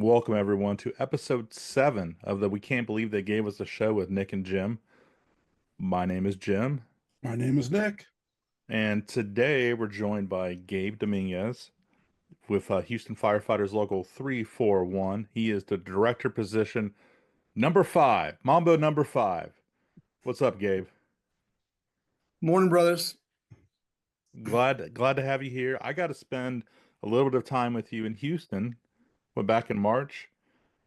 Welcome everyone to episode 7 of the We Can't Believe They Gave Us a Show with Nick and Jim. My name is Jim, My name is Nick. and today we're joined by Gabe Dominguez with Houston Firefighters Local 341. He is the director position number 5, Mambo number 5. What's up, Gabe? Morning, brothers. Glad to have you here. I got to spend a little bit of time with you in Houston. Went back in March.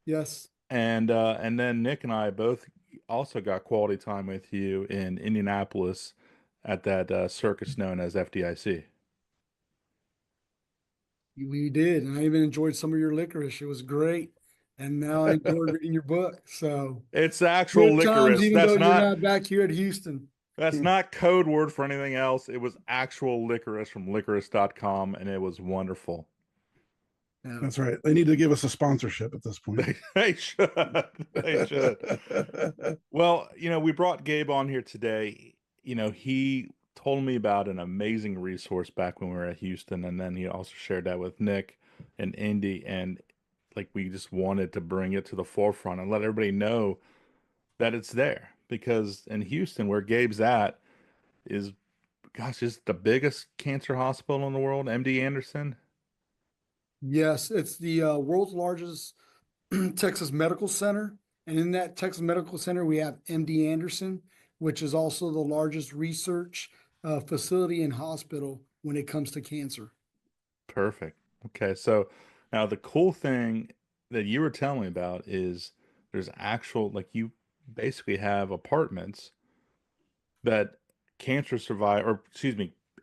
Yes. And then Nick and I both also got quality time with you in Indianapolis at that circus known as FDIC. We did. And I even enjoyed some of your licorice. It was great. And now I enjoy reading your book. So It's actual good times, licorice. even though you're not back here at Houston. That's not code word for anything else. It was actual licorice from licorice.com, and it was wonderful. Yeah. That's right. They need to give us a sponsorship at this point. They should. They should. Well, we brought Gabe on here today. He told me about an amazing resource back when we were at Houston, and then he also shared that with Nick and Indy, and we just wanted to bring it to the forefront and let everybody know that it's there, because in Houston, where Gabe's at, is, gosh, it's the biggest cancer hospital in the world, MD Anderson. Yes, it's the world's largest Texas Medical Center. And in that Texas Medical Center, we have MD Anderson, which is also the largest research facility and hospital when it comes to cancer. Perfect. Okay, so now the cool thing that you were telling me about is there's actual, you basically have apartments that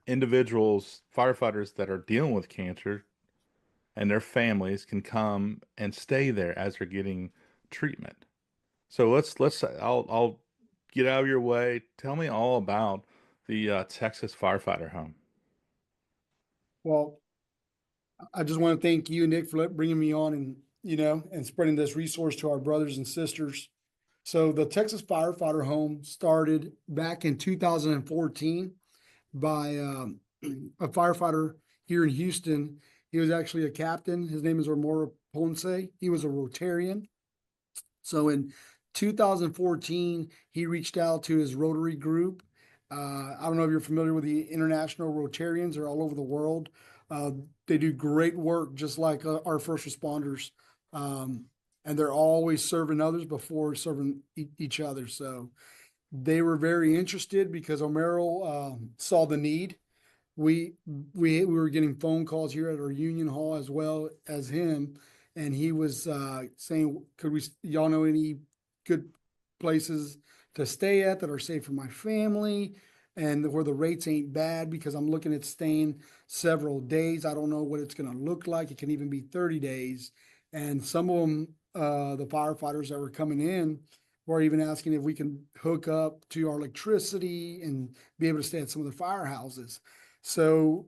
individuals, firefighters that are dealing with cancer and their families can come and stay there as they're getting treatment. So I'll get out of your way. Tell me all about the Texas firefighter home. Well, I just want to thank you, Nick, for bringing me on and spreading this resource to our brothers and sisters. So the Texas Firefighter Home started back in 2014 by a firefighter here in Houston. He was actually a captain. His name is Romero Ponce. He was a Rotarian. So in 2014, he reached out to his Rotary group. I don't know if you're familiar with the International Rotarians. They're all over the world. They do great work, just like our first responders. And they're always serving others before serving each other. So they were very interested because Romero saw the need. We were getting phone calls here at our union hall as well as him, and he was saying, "Could y'all know any good places to stay at that are safe for my family, and where the rates ain't bad? Because I'm looking at staying several days. I don't know what it's going to look like. It can even be 30 days." And some of them, the firefighters that were coming in, were even asking if we can hook up to our electricity and be able to stay at some of the firehouses. So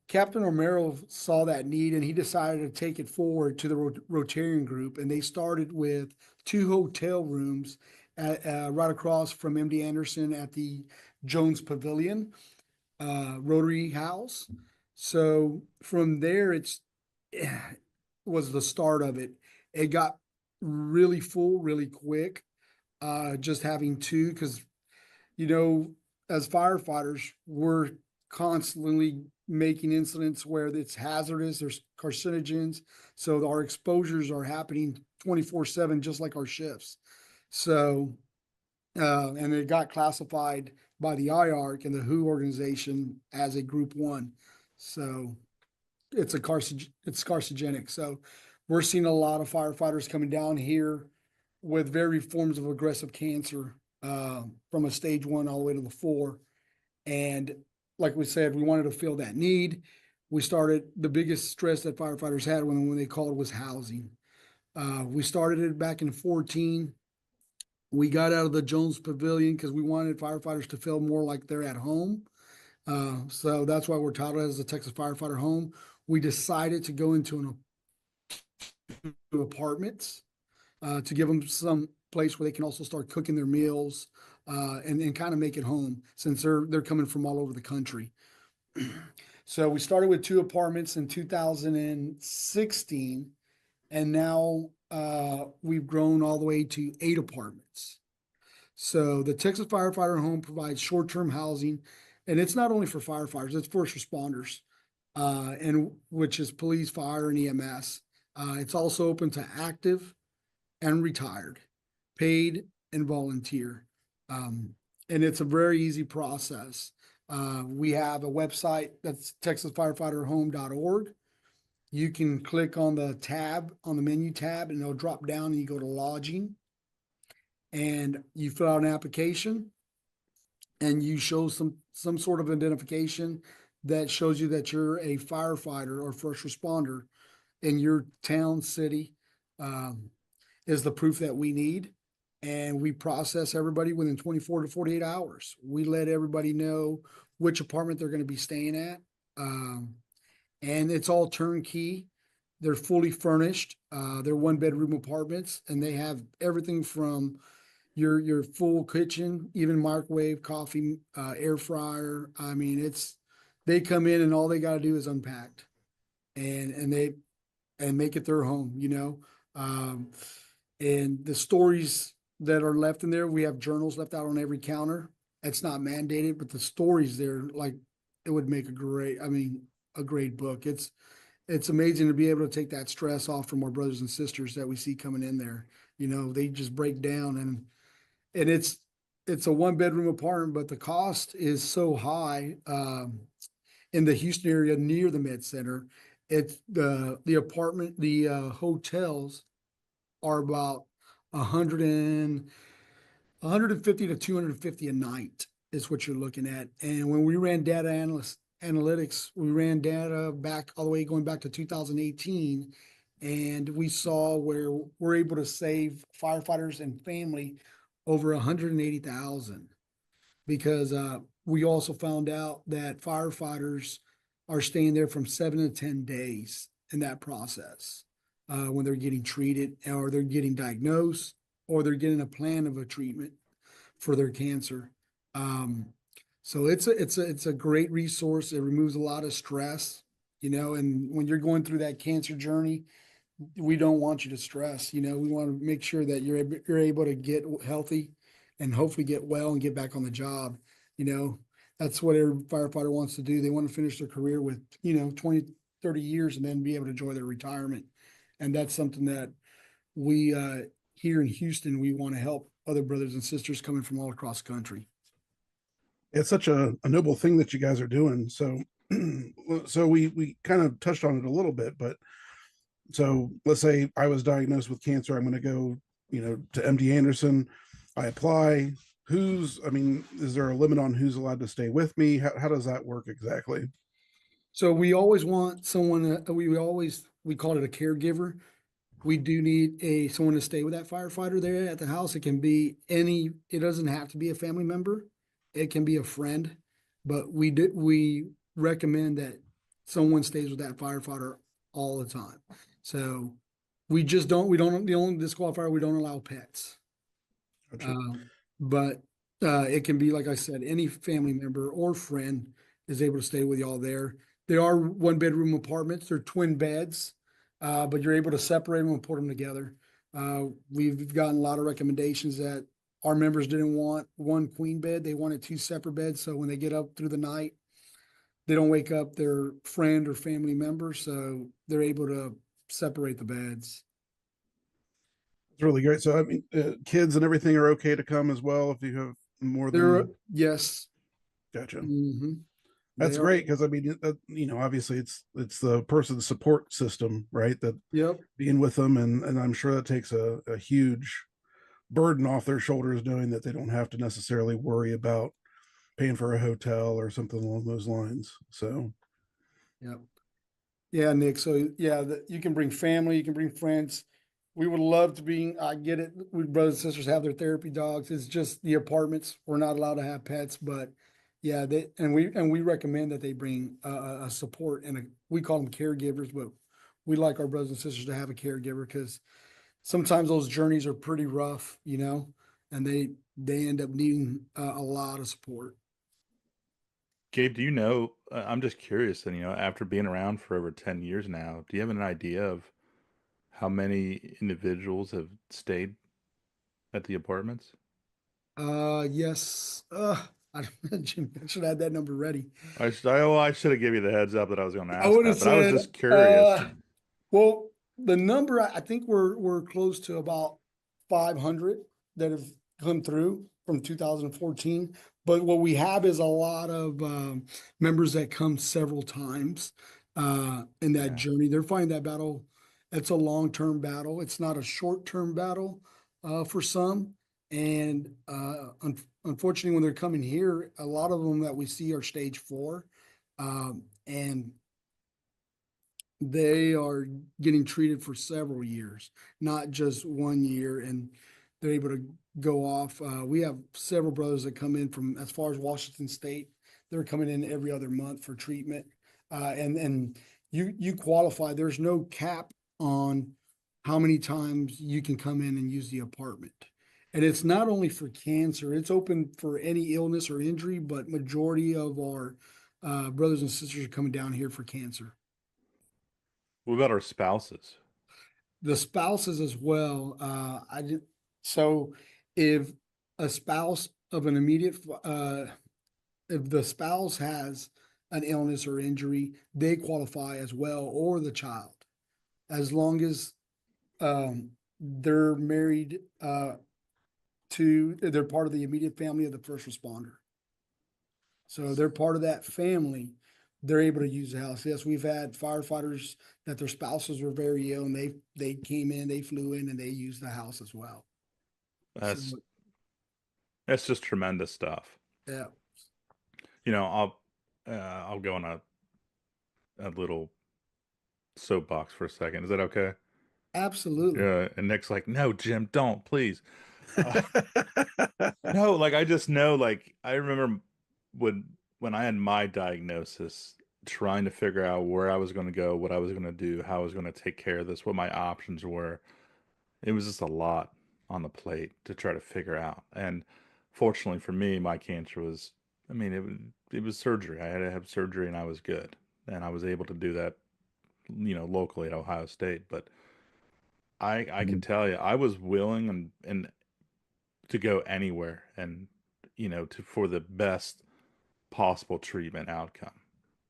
Captain Romero saw that need, and he decided to take it forward to the Rotarian group. And they started with 2 hotel rooms right across from MD Anderson at the Jones Pavilion Rotary House. So from there, it was the start of it. It got really full really quick, just having 2, because as firefighters, we're constantly making incidents where it's hazardous, there's carcinogens, so our exposures are happening 24/7, just like our shifts. So and it got classified by the IARC and the WHO organization as a group 1. So it's carcinogenic. So we're seeing a lot of firefighters coming down here with various forms of aggressive cancer, from a stage 1 all the way to the 4. And like we said, we wanted to fill that need. We started, the biggest stress that firefighters had when they called was housing. We started it back in 14. We got out of the Jones Pavilion because we wanted firefighters to feel more like they're at home. So that's why we're titled as the Texas Firefighter Home. We decided to go into apartments to give them some place where they can also start cooking their meals, and kind of make it home, since they're coming from all over the country. So we started with 2 apartments in 2016, And now we've grown all the way to 8 apartments. So the Texas Firefighter Home provides short-term housing, and it's not only for firefighters, it's first responders, and which is police, fire, and EMS. It's also open to active and retired, paid and volunteer. Um, and it's a very easy process. We have a website that's texasfirefighterhome.org. You can click on the tab, on the menu tab, and it'll drop down and you go to lodging and you fill out an application and you show some sort of identification that shows you that you're a firefighter or first responder in your town, city, um, is the proof that we need. And we process everybody within 24 to 48 hours. We let everybody know which apartment they're going to be staying at. And it's all turnkey. They're fully furnished. They're 1 bedroom apartments, and they have everything from your full kitchen, even microwave, coffee, air fryer. I mean, they come in and all they got to do is unpack and make it their home, you know. And the stories that are left in there, we have journals left out on every counter. It's not mandated, but the stories there, like it would make a great book. It's amazing to be able to take that stress off from our brothers and sisters that we see coming in there. You know, they just break down and it's a 1 bedroom apartment, but the cost is so high in the Houston area near the Med Center. It's the apartment, the hotels are about 150 to 250 a night is what you're looking at. And when we ran analytics, we ran data back all the way going back to 2018, and we saw where we're able to save firefighters and family over 180,000 because we also found out that firefighters are staying there from 7 to 10 days in that process when they're getting treated or they're getting diagnosed or they're getting a plan of a treatment for their cancer. Um, so it's a great resource. It removes a lot of stress, you know, and when you're going through that cancer journey, we don't want you to stress. You know, we want to make sure that you're able to get healthy and hopefully get well and get back on the job. You know, that's what every firefighter wants to do. They want to finish their career with, you know, 20, 30 years and then be able to enjoy their retirement. And that's something that we here in Houston, we want to help other brothers and sisters coming from all across the country. It's such a noble thing that you guys are doing. So, so we kind of touched on it a little bit, but so let's say I was diagnosed with cancer. I'm going to go, you know, to MD Anderson. I apply. Is there a limit on who's allowed to stay with me? How does that work exactly? So we always want someone, we call it a caregiver. We do need someone to stay with that firefighter there at the house. It can be it doesn't have to be a family member. It can be a friend, but we recommend that someone stays with that firefighter all the time. So the only disqualifier, we don't allow pets. Gotcha. But it can be, like I said, any family member or friend is able to stay with y'all there. They are 1 bedroom apartments. They're twin beds, but you're able to separate them and put them together. We've gotten a lot of recommendations that our members didn't want one queen bed. They wanted 2 separate beds. So when they get up through the night, they don't wake up their friend or family member. So they're able to separate the beds. It's really great. So, kids and everything are okay to come as well if you have more than. Yes. Gotcha. Mm-hmm. That's great because you know, obviously it's the person's support system, right? That Yep. being with them, and I'm sure that takes a huge burden off their shoulders, knowing that they don't have to necessarily worry about paying for a hotel or something along those lines. So, Yep. Yeah, Nick. So yeah, you can bring family, you can bring friends. We would love to be, I get it. We brothers and sisters have their therapy dogs. It's just the apartments. We're not allowed to have pets, but yeah, we recommend that they bring a support we call them caregivers, but we like our brothers and sisters to have a caregiver because sometimes those journeys are pretty rough, you know, and they end up needing a lot of support. Gabe, do you know? I'm just curious, and after being around for over 10 years now, do you have an idea of how many individuals have stayed at the apartments? Yes, I Jim, I should have that number ready. I should have given you the heads up that I was going to I ask would have that, but I was said, just curious. well, the number, I think we're close to about 500 that have come through from 2014. But what we have is a lot of members that come several times in that Yeah. journey. They're finding that battle. It's a long-term battle. It's not a short-term battle for some. And unfortunately, when they're coming here, a lot of them that we see are stage 4. And they are getting treated for several years, not just 1 year, and they're able to go off. We have several brothers that come in from as far as Washington State. They're coming in every other month for treatment. And you qualify. There's no cap on how many times you can come in and use the apartment. And it's not only for cancer, it's open for any illness or injury, but majority of our brothers and sisters are coming down here for cancer. What about our spouses? The spouses as well. I did, so if a spouse of an immediate, if the spouse has an illness or injury, they qualify as well, or the child, as long as they're married they're part of the immediate family of the first responder. So they're part of that family. They're able to use the house. Yes, we've had firefighters that their spouses were very ill and they came in, they flew in and they used the house as well. So That's that's just tremendous stuff. yeah, You know, I'll go on a little soapbox for a second. Is that okay? absolutely. Yeah. And Nick's like, no, Jim, don't, please. No, like I just know, like I remember when I had my diagnosis, trying to figure out where I was going to go, what I was going to do, how I was going to take care of this, what my options were. It was just a lot on the plate to try to figure out. And fortunately for me, my cancer was, I mean, it was surgery. I had to have surgery and I was good. And I was able to do that, locally at Ohio State. But I can tell you, I was willing and to go anywhere and, for the best possible treatment outcome.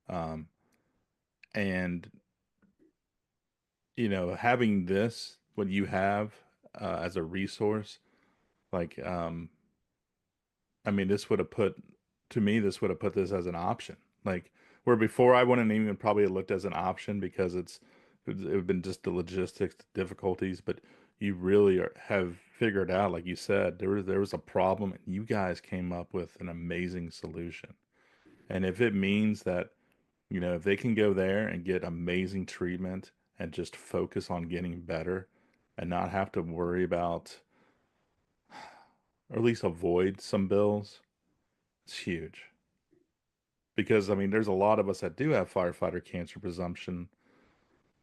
Um, and, having this, what you have as a resource, like, I mean, to me, this would have put this as an option. Like, where before I wouldn't even probably have looked as an option because it would have been just the logistics difficulties, but you really have figured out, like you said, there was a problem and you guys came up with an amazing solution. And if it means that, if they can go there and get amazing treatment and just focus on getting better and not have to worry about, or at least avoid some bills, it's huge. Because, I mean, there's a lot of us that do have firefighter cancer presumption,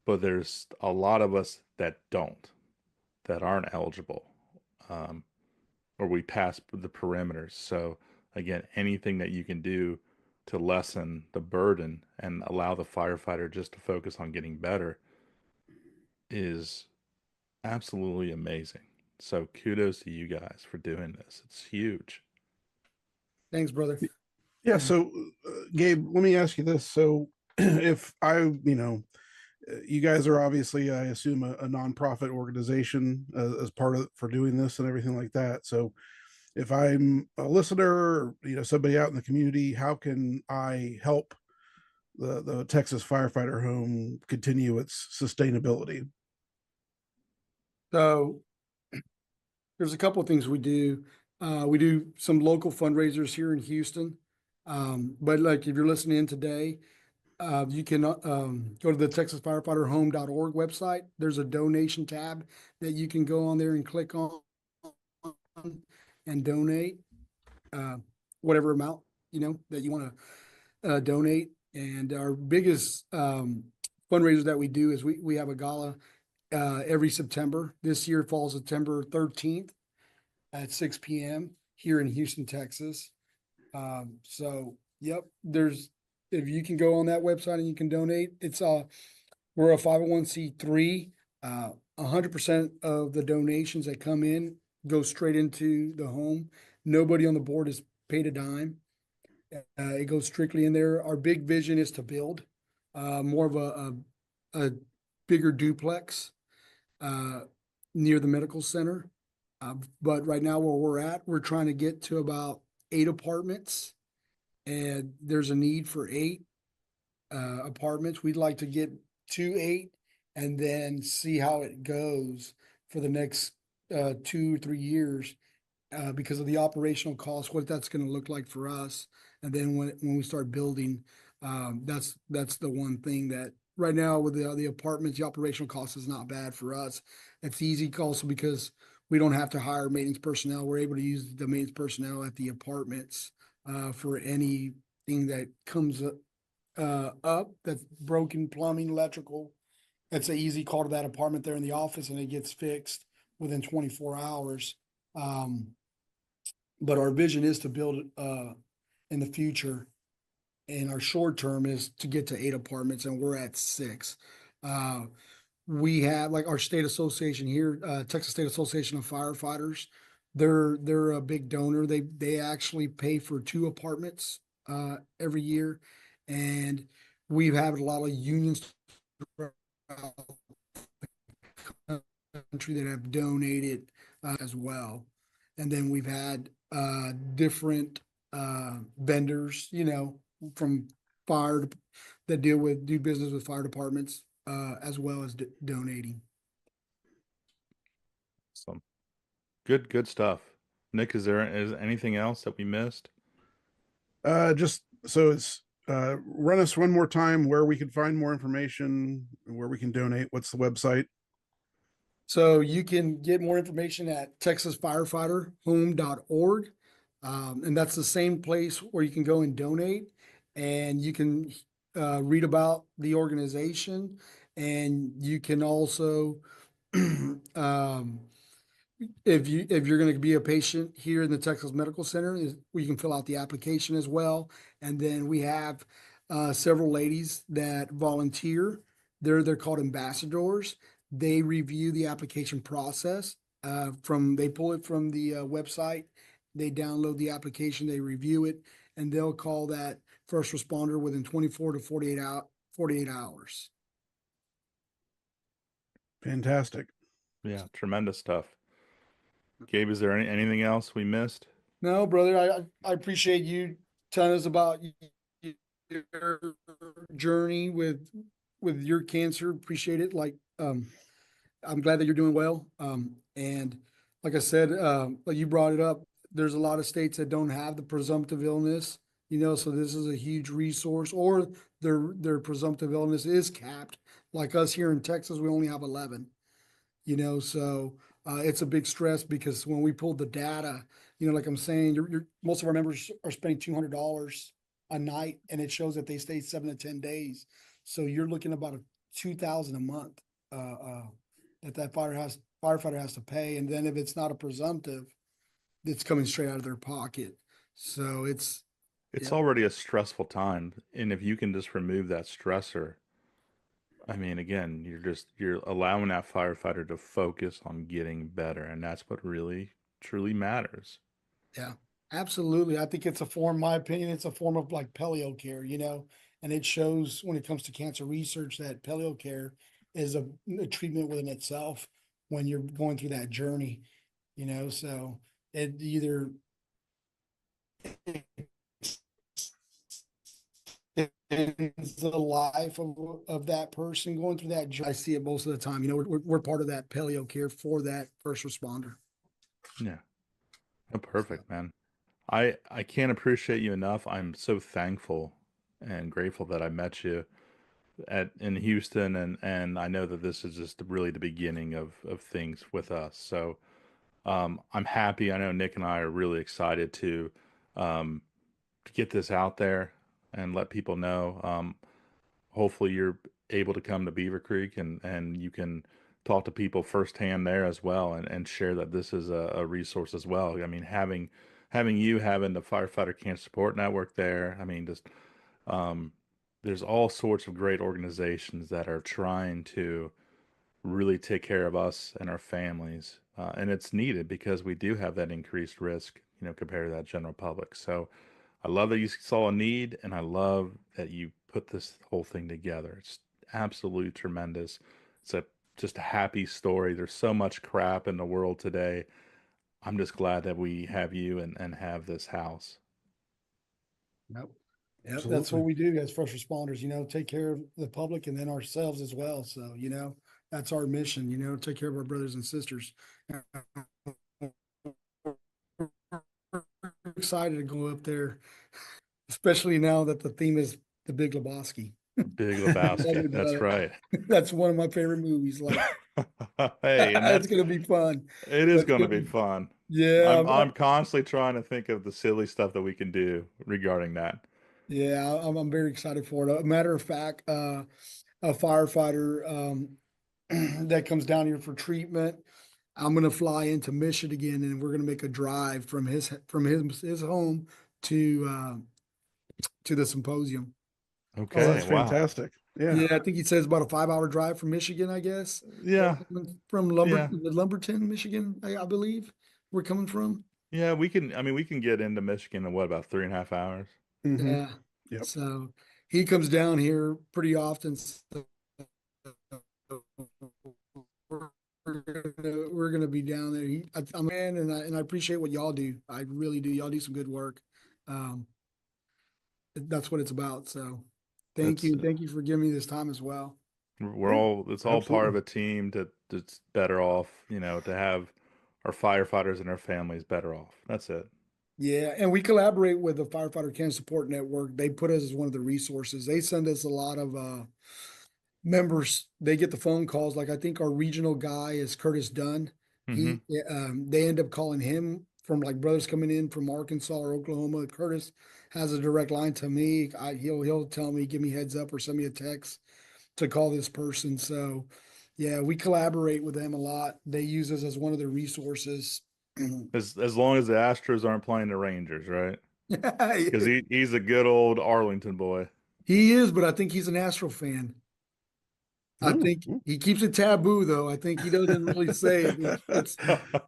but there's a lot of us that don't, that aren't eligible, um, or we pass the perimeters. So, again, anything that you can do to lessen the burden and allow the firefighter just to focus on getting better is absolutely amazing. So kudos to you guys for doing this. It's huge. Thanks, brother. Yeah. So, Gabe, let me ask you this. So, if you guys are obviously, I assume, a nonprofit organization as part of for doing this and everything like that. So, if I'm a listener, or, somebody out in the community, how can I help the Texas Firefighter Home continue its sustainability? So there's a couple of things we do. We do some local fundraisers here in Houston. But like if you're listening in today, you can go to the TexasFirefighterHome.org website. There's a donation tab that you can go on there and click on and donate whatever amount that you want to donate. And our biggest fundraiser that we do is we have a gala every September. This year falls September 13th at 6 p.m. here in Houston, Texas. So yep, if you can go on that website and you can donate, we're a 501c3. 100% of the donations that come in go straight into the home. Nobody on the board is paid a dime. It goes strictly in there. Our big vision is to build more of a bigger duplex near the medical center. But right now where we're at, we're trying to get to about 8 apartments, and there's a need for 8 apartments. We'd like to get to 8 and then see how it goes for the next 2 or 3 years because of the operational costs, what that's going to look like for us. And then when we start building, that's the one thing that right now with the apartments, the operational cost is not bad for us. It's easy also because we don't have to hire maintenance personnel. We're able to use the maintenance personnel at the apartments for anything that comes up that's broken, plumbing, electrical. It's an easy call to that apartment there in the office and it gets fixed within 24 hours. But our vision is to build in the future. And our short term is to get to 8 apartments, and we're at 6. We have like our state association here, Texas State Association of Firefighters. They're a big donor. They actually pay for 2 apartments every year, and we've had a lot of unions throughout the country that have donated as well. And then we've had different vendors, from fire that do business with fire departments, as well as donating. Awesome. Good stuff. Nick, is anything else that we missed? Just so it's run us one more time where we can find more information, where we can donate. What's the website? So you can get more information at texasfirefighterhome.org. And that's the same place where you can go and donate, and you can read about the organization, and you can also if you're going to be a patient here in the Texas Medical Center, we can fill out the application as well. And then we have several ladies that volunteer. They're called ambassadors. They review the application process. They pull it from the website. They download the application. They review it, and they'll call that first responder within 24 to 48 hours. Fantastic. Yeah, tremendous stuff. Gabe, is there anything else we missed? No, brother, I appreciate you telling us about your journey with your cancer. Appreciate it. I'm glad that you're doing well. And like I said, like you brought it up, there's a lot of states that don't have the presumptive illness, so this is a huge resource, or their presumptive illness is capped. Like us here in Texas, we only have 11, so it's a big stress because when we pulled the data, like I'm saying, most of our members are spending $200 a night, and it shows that they stayed 7 to 10 days. So you're looking about $2,000 a month that firefighter has to pay, and then if it's not a presumptive, it's coming straight out of their pocket. So It's yeah. already a stressful time, and if you can just remove that stressor, I mean, again, you're allowing that firefighter to focus on getting better, and that's what really truly matters. Yeah, absolutely. I think my opinion, it's a form of like paleo care, and it shows when it comes to cancer research that paleo care is a treatment within itself when you're going through that journey, so it either ends the life of that person going through that journey. I see it most of the time. We're part of that paleo care for that first responder. Yeah. Oh, perfect, man. I can't appreciate you enough. I'm so thankful and grateful that I met you in Houston, and I know that this is just really the beginning of things with us. So I'm happy. I know Nick and I are really excited to get this out there and let people know. Hopefully you're able to come to Beaver Creek and you can talk to people firsthand there as well, and share that this is a resource as well. I mean, having the Firefighter Cancer Support Network there, I mean, just there's all sorts of great organizations that are trying to really take care of us and our families. And it's needed because we do have that increased risk, compared to that general public. So I love that you saw a need, and I love that you put this whole thing together. It's absolutely tremendous. It's just a happy story. There's so much crap in the world today. I'm just glad that we have you and have this house. Yep. Yep, that's Absolutely. what we do as first responders, take care of the public and then ourselves as well. So, that's our mission, take care of our brothers and sisters. We're excited to go up there, especially now that the theme is the Big Lebowski. Big Love Lebowski. it, That's brother. right. That's one of my favorite movies. Like, Hey, and it's gonna be fun. it is That's going to gonna be be, fun. yeah, I'm constantly trying to think of the silly stuff that we can do regarding that. yeah, I'm very excited for it. A matter of fact, a firefighter that comes down here for treatment. I'm gonna fly into Michigan again, and we're gonna make a drive from his home to the symposium. Oh, Okay, that's wow. fantastic. Yeah. Yeah, I think he says about a 5 hour drive from Michigan, I guess. Yeah, From yeah. Lumberton, Michigan, I believe we're coming from. Yeah, we can get into Michigan in what, about 3.5 hours? Hmm. Yeah. Yep. So he comes down here pretty often. So we're gonna be down there. I'm a man, and I appreciate what y'all do. I really do. Y'all do some good work. Um, that's what it's about. So It's thank you for giving me this time as well. Yeah. it's all part of Absolutely. a team that's better off, to have our firefighters and our families better off. That's it. Yeah, and we collaborate with the Firefighter Can Support Network. They put us as one of the resources. They send us a lot of members. They get the phone calls. Like I think our regional guy is Curtis Dunn. Hmm. They end up calling him from like brothers coming in from Arkansas or Oklahoma. Curtis has a direct line to me. He'll tell me, give me heads up or send me a text to call this person. So yeah, we collaborate with them a lot. They use us as one of their resources. As long as the Astros aren't playing the Rangers, right? Because Yeah, he's a good old Arlington boy. he is, but I think he's an Astro fan. I Mm, think mm. he keeps it taboo, though. I think he doesn't really say it. It's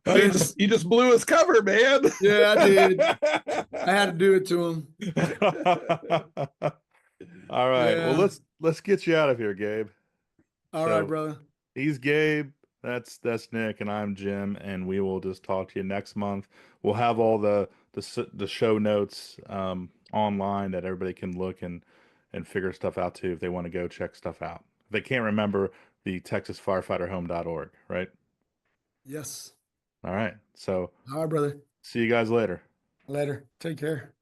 Oh, Vince. you just blew his cover, man. Yeah, I did. I had to do it to him. All right. Well, Yeah. let's get you out of here, Gabe. All right, So brother. he's Gabe. That's Nick, and I'm Jim, and we will just talk to you next month. We'll have all the show notes online that everybody can look and figure stuff out too if they want to go check stuff out. If they can't remember the TexasFirefighterHome.org, right? Yes. All right. So All right, brother. see you guys later. Later. Take care.